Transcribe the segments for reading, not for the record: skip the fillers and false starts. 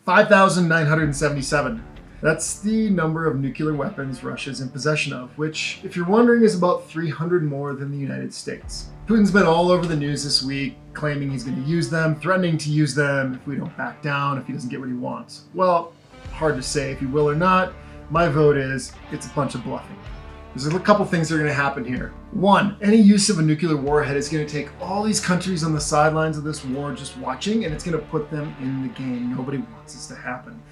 5,977. That's the number of nuclear weapons Russia is in possession of, which, if you're wondering, is about 300 more than the United States. Putin's been all over the news this week, claiming he's going to use them, threatening to use them if we don't back down, if he doesn't get what he wants. Well, hard to say if he will or not. My vote is it's a bunch of bluffing. There's a couple things that are going to happen here. One, any use of a nuclear warhead is going to take all these countries on the sidelines of this war just watching, and it's going to put them in the game. Nobody wants this to happen.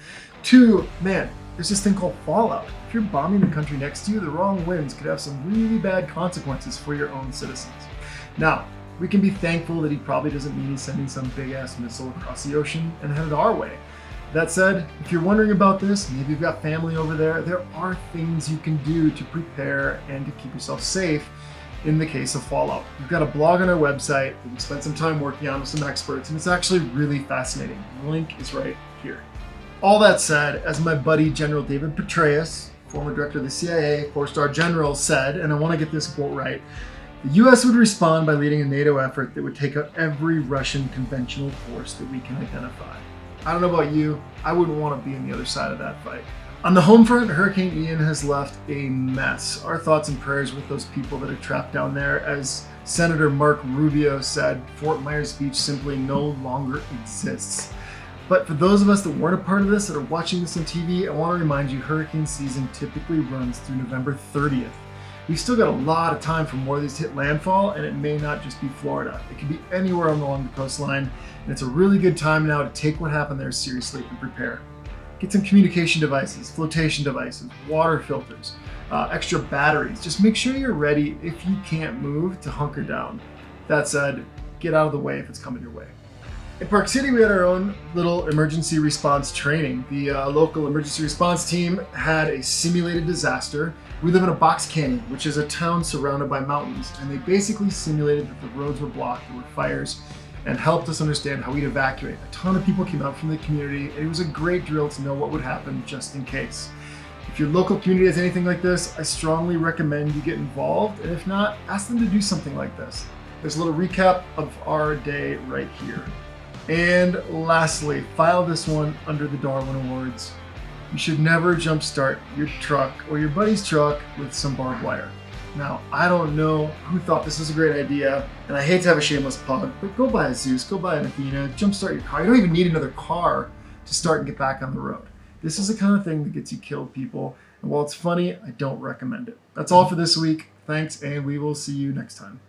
Two, man, there's this thing called fallout. If you're bombing the country next to you, the wrong winds could have some really bad consequences for your own citizens. Now, we can be thankful that he probably doesn't mean he's sending some big-ass missile across the ocean and headed our way. That said, if you're wondering about this, maybe you've got family over there are things you can do to prepare and to keep yourself safe in the case of fallout. We've got a blog on our website that we spent some time working on with some experts, and it's actually really fascinating. The link is right here. All that said, as my buddy General David Petraeus, former director of the CIA, 4-star general, said, and I want to get this quote right, the US would respond by leading a NATO effort that would take out every Russian conventional force that we can identify. I don't know about you, I wouldn't want to be on the other side of that fight. On the home front, Hurricane Ian has left a mess. Our thoughts and prayers with those people that are trapped down there. As Senator Mark Rubio said, Fort Myers Beach simply no longer exists. But for those of us that weren't a part of this, that are watching this on TV, I want to remind you hurricane season typically runs through November 30th. We've still got a lot of time for more of these to hit landfall, and it may not just be Florida. It could be anywhere along the coastline, and it's a really good time now to take what happened there seriously and prepare. Get some communication devices, flotation devices, water filters, extra batteries. Just make sure you're ready, if you can't move, to hunker down. That said, get out of the way if it's coming your way. In Park City, we had our own little emergency response training. The local emergency response team had a simulated disaster. We live in a box canyon, which is a town surrounded by mountains, and they basically simulated that the roads were blocked, there were fires, and helped us understand how we'd evacuate. A ton of people came out from the community, and it was a great drill to know what would happen just in case. If your local community has anything like this, I strongly recommend you get involved, and if not, ask them to do something like this. There's a little recap of our day right here. And lastly, file this one under the Darwin Awards. You should never jumpstart your truck or your buddy's truck with some barbed wire. Now, I don't know who thought this was a great idea, and I hate to have a shameless plug, but go buy a Zeus, go buy an Athena, jumpstart your car. You don't even need another car to start and get back on the road. This is the kind of thing that gets you killed, people, and while it's funny, I don't recommend it. That's all for this week. Thanks, and we will see you next time.